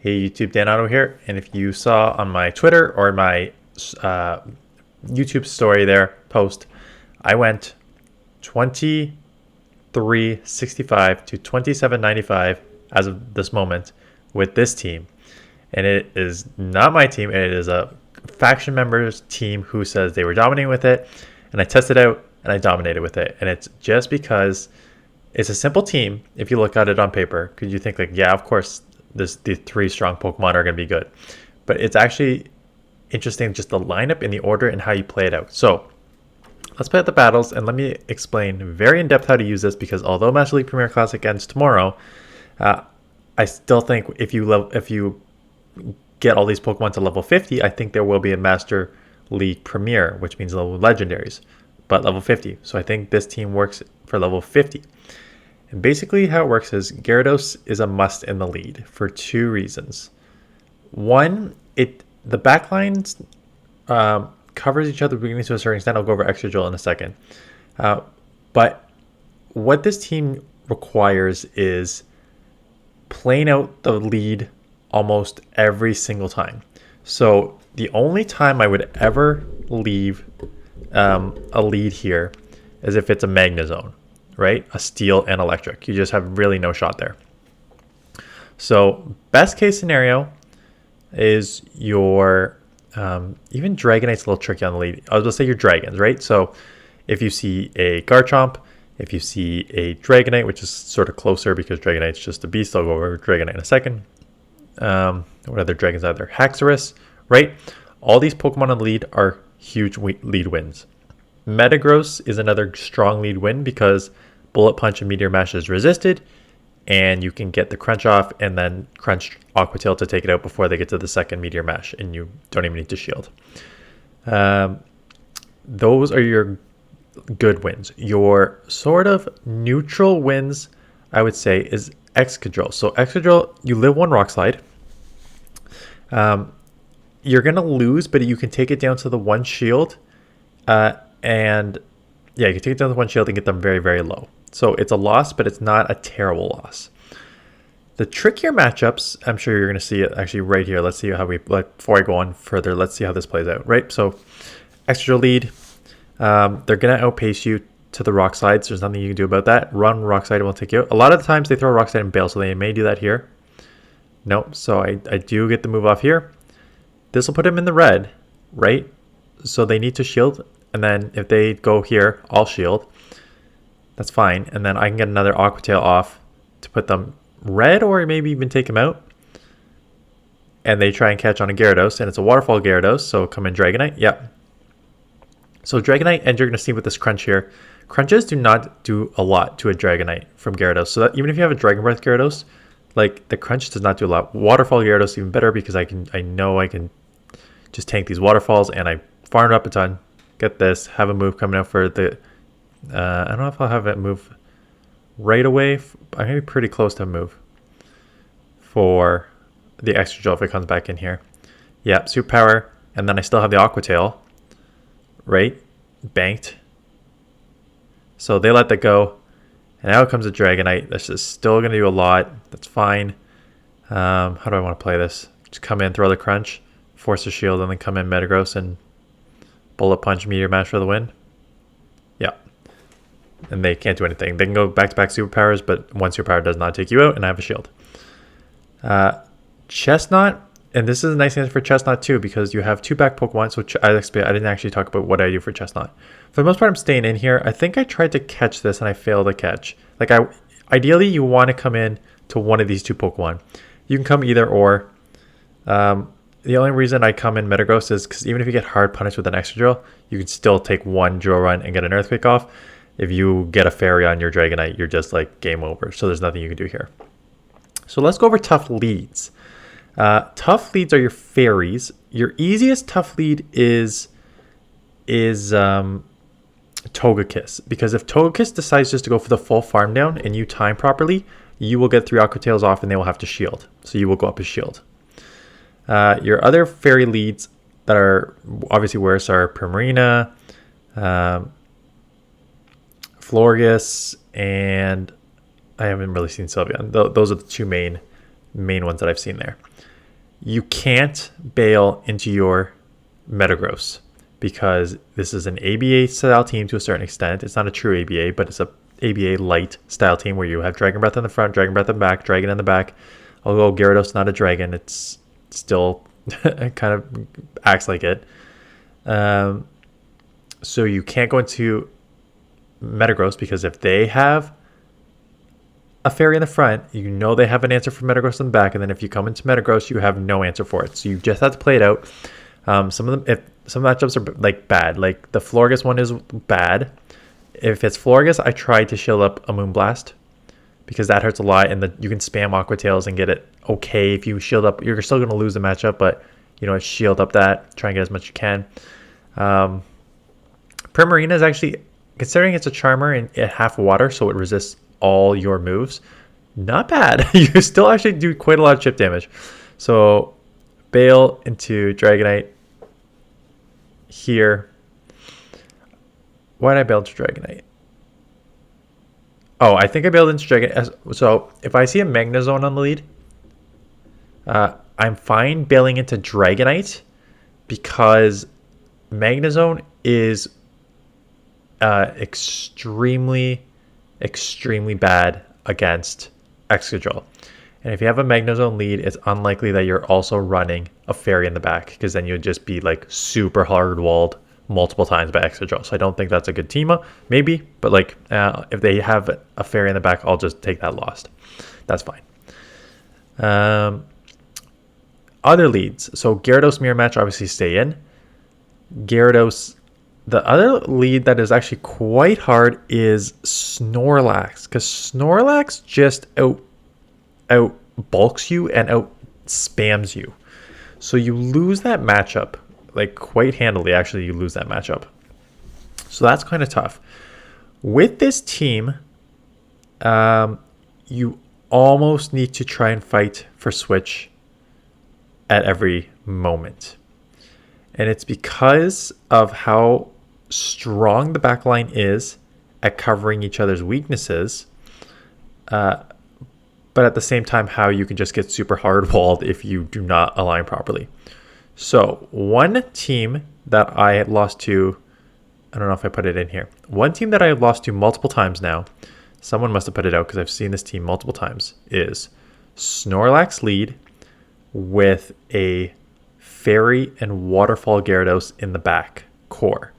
Hey YouTube, Dan Otto here, and if you saw on my Twitter or my YouTube story there post, I went 2365 to 2795 as of this moment with this team, and it is not my team. It is a faction member's team who says they were dominating with it, and I tested out and I dominated with it, and it's just because it's a simple team. If you look at it on paper, because you think like, yeah, of course the three strong Pokemon are going to be good, but it's actually interesting just the lineup and the order and how you play it out. So let's play out the battles, and let me explain very in depth how to use this, because although Master League Premier Classic ends tomorrow, I still think if you get all these Pokemon to level 50, I think there will be a Master League Premier, which means level legendaries, but level 50. So I think this team works for level 50. And basically how it works is Gyarados is a must in the lead for two reasons. One, the backlines covers each other beginning to a certain extent. I'll go over Excadrill in a second. But what this team requires is playing out the lead almost every single time. So the only time I would ever leave a lead here is if it's a Magna Zone, right? A Steel and Electric. You just have really no shot there. So best case scenario is your even Dragonite's a little tricky on the lead. I was going to say your Dragons, right? So if you see a Garchomp, if you see a Dragonite, which is sort of closer because Dragonite's just a beast. I'll go over Dragonite in a second. What other dragons are there? Haxorus, right? All these Pokemon on the lead are huge lead wins. Metagross is another strong lead win because Bullet Punch and Meteor Mash is resisted, and you can get the Crunch off and then Crunch Aqua Tail to take it out before they get to the second Meteor Mash, and you don't even need to shield. Those are your good wins. Your sort of neutral wins, I would say, is Excadrill. So Excadrill, you live one Rock Slide. You're going to lose, but you can take it down to the one shield. And yeah, you can take it down to one shield and get them very, very low. So it's a loss, but it's not a terrible loss. The trickier matchups, I'm sure you're going to see it actually right here. Let's see how before I go on further, let's see how this plays out, right? So extra lead, they're going to outpace you to the Rock Slides. There's nothing you can do about that. Run Rock Slide, it won't take you out. A lot of the times they throw a Rock Slide and bail, so they may do that here. Nope, so I do get the move off here. This will put him in the red, right? So they need to shield. And then if they go here, I'll shield. That's fine. And then I can get another Aqua Tail off to put them red, or maybe even take them out. And they try and catch on a Gyarados, and it's a Waterfall Gyarados, so come in Dragonite. Yep. So Dragonite, and you're going to see with this Crunch here, Crunches do not do a lot to a Dragonite from Gyarados. So that even if you have a Dragon Breath Gyarados, like the Crunch does not do a lot. Waterfall Gyarados even better because I know I can just tank these waterfalls, and I farmed up a ton. Get this, have a move coming out for the, I don't know if I'll have it move right away. I may be pretty close to a move for the extra drill if it comes back in here. Yeah, superpower, and then I still have the Aqua Tail, right? Banked. So they let that go, and now it comes a Dragonite. This is still going to do a lot. That's fine. How do I want to play this? Just come in, throw the Crunch, force a shield, and then come in Metagross and Bullet Punch, Meteor Mash for the win. Yeah. And they can't do anything. They can go back-to-back superpowers, but one superpower does not take you out, and I have a shield. Chestnut, and this is a nice answer for Chestnut too, because you have two back Pokemon, so I didn't actually talk about what I do for Chestnut. For the most part, I'm staying in here. I think I tried to catch this, and I failed to catch. Like, ideally, you want to come in to one of these two Pokemon. You can come either or. The only reason I come in Metagross is because even if you get hard punished with an extra drill, you can still take one drill run and get an Earthquake off. If you get a Fairy on your Dragonite, you're just like game over. So there's nothing you can do here. So let's go over tough leads. Tough leads are your Fairies. Your easiest tough lead is Togekiss. Because if Togekiss decides just to go for the full farm down and you time properly, you will get 3 Aqua Tails off and they will have to shield. So you will go up a shield. Your other fairy leads that are obviously worse are Primarina, Florges, and I haven't really seen Sylveon. Those are the two main ones that I've seen there. You can't bail into your metagross because this is an ABA style team to a certain extent. It's not a true ABA, but it's a ABA light style team where you have Dragon Breath in the front, Dragon Breath in the back, Dragon in the back. Although Gyarados not a dragon, it's still it kind of acts like it. So you can't go into metagross because if they have a fairy in the front, you know they have an answer for metagross in the back, and then if you come into metagross, you have no answer for it. So you just have to play it out. Some of matchups are like bad. Like the Florges one is bad. If it's Florges, I tried to shield up a Moonblast because that hurts a lot, and you can spam Aqua Tails and get it okay. If you shield up, you're still going to lose the matchup, but you know, shield up that. Try and get as much as you can. Primarina is actually, considering it's a Charmer and it half water, so it resists all your moves, not bad. You still actually do quite a lot of chip damage. So bail into Dragonite here. Why did I bail into Dragonite? Oh, I think I bailed into Dragonite. So if I see a Magnezone on the lead, I'm fine bailing into Dragonite because Magnezone is extremely bad against Excadrill. And if you have a Magnezone lead, it's unlikely that you're also running a fairy in the back because then you'd just be like super hard walled multiple times by Excadrill. So I don't think that's a good team-up. Maybe, but like if they have a fairy in the back, I'll just take that lost. That's fine. Other leads. So Gyarados mirror match obviously stay in. Gyarados. The other lead that is actually quite hard is Snorlax, because Snorlax just out bulks you and out spams you. So you lose that matchup, like quite handily. Actually, you lose that matchup. So that's kind of tough. With this team, you almost need to try and fight for switch at every moment. And it's because of how strong the backline is at covering each other's weaknesses, but at the same time how you can just get super hard walled if you do not align properly. So one team that I had lost to, I don't know if I put it in here, one team that I have lost to multiple times now, someone must have put it out because I've seen this team multiple times, is Snorlax lead with a Fairy and Waterfall Gyarados in the back core.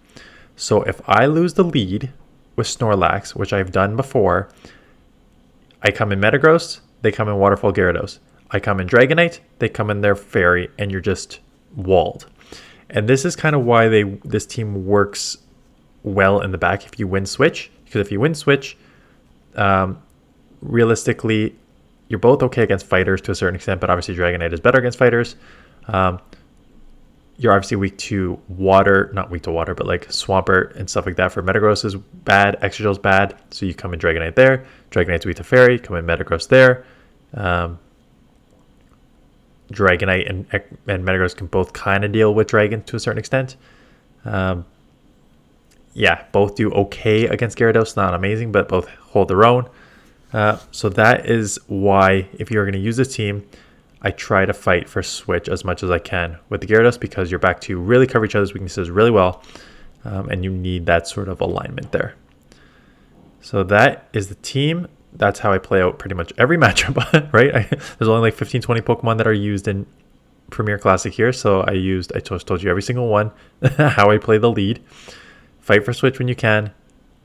So if I lose the lead with Snorlax, which I've done before, I come in Metagross, they come in Waterfall Gyarados. I come in Dragonite, they come in their Fairy, and you're just walled. And this is kind of why this team works well in the back if you win switch. Because if you win switch, realistically, you're both okay against fighters to a certain extent, but obviously Dragonite is better against fighters. You're obviously weak to water, not weak to water, but like Swampert and stuff like that. For Metagross is bad, Excadrill's bad, so you come in Dragonite there. Dragonite's weak to Fairy, come in Metagross there. Dragonite and Metagross can both kind of deal with Dragon to a certain extent. Yeah, both do okay against Gyarados, not amazing, but both hold their own. So that is why, if you're going to use this team, I try to fight for switch as much as I can with the Gyarados, because you're back to really cover each other's weaknesses really well, and you need that sort of alignment there. So that is the team. That's how I play out pretty much every matchup, right? There's only like 15, 20 Pokemon that are used in Premier Classic here, so I just told you every single one, how I play the lead. Fight for switch when you can.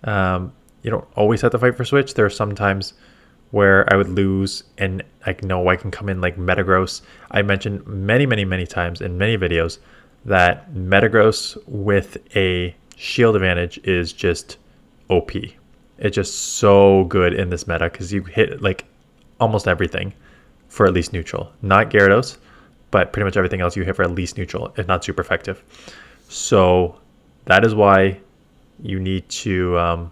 You don't always have to fight for switch. There are some times where I would lose and I know I can come in like Metagross. I mentioned many times in many videos that Metagross with a shield advantage is just OP. It's just so good in this meta because you hit like almost everything for at least neutral. Not Gyarados, but pretty much everything else you hit for at least neutral, if not super effective. So that is why you need to...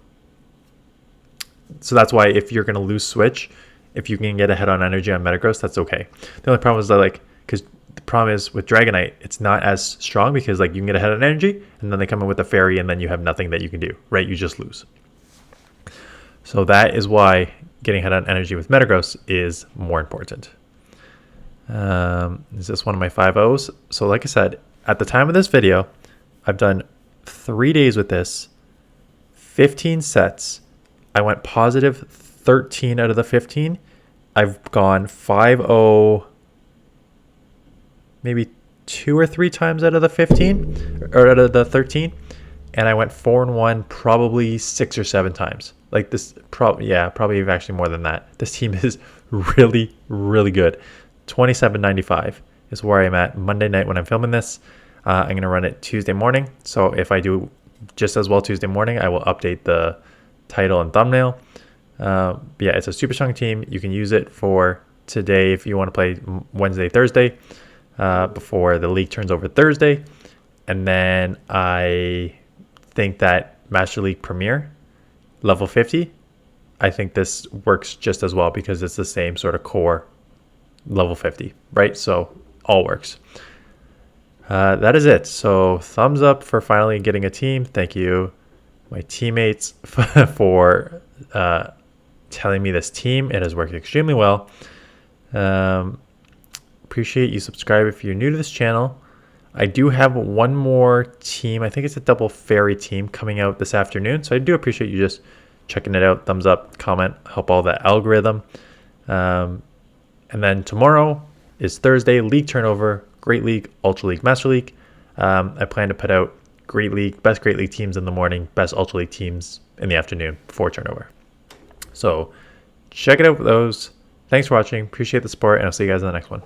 So that's why if you're going to lose switch, if you can get ahead on energy on Metagross, that's okay. The only problem is that, like, because the problem is with Dragonite, it's not as strong because like you can get ahead on energy and then they come in with a Fairy and then you have nothing that you can do, right? You just lose. So that is why getting ahead on energy with Metagross is more important. Is this one of my 5-0s? So like I said, at the time of this video, I've done 3 days with this, 15 sets. I went positive 13 out of the 15. I've gone 5-0 maybe 2 or 3 times out of the 15 or out of the 13, and I went 4-1 probably 6 or 7 times. Like this, probably actually more than that. This team is really, really good. 27.95 is where I'm at Monday night when I'm filming this. I'm gonna run it Tuesday morning. So if I do just as well Tuesday morning, I will update the title and thumbnail. But yeah, it's a super strong team. You can use it for today if you want to play Wednesday, Thursday, before the league turns over Thursday. And then I think that Master League Premier level 50, I think this works just as well because it's the same sort of core level 50, right? So all works. That is it. So thumbs up for finally getting a team. Thank you, my teammates, for telling me this team. It has worked extremely well. Appreciate you subscribe if you're new to this channel. I do have one more team. I think it's a double fairy team coming out this afternoon. So I do appreciate you just checking it out. Thumbs up, comment, help all the algorithm. And then tomorrow is Thursday, league turnover, Great League, Ultra League, Master League. I plan to put out Great League, best Great League teams in the morning, best Ultra League teams in the afternoon before turnover. So check it out for those. Thanks for watching. Appreciate the support, and I'll see you guys in the next one.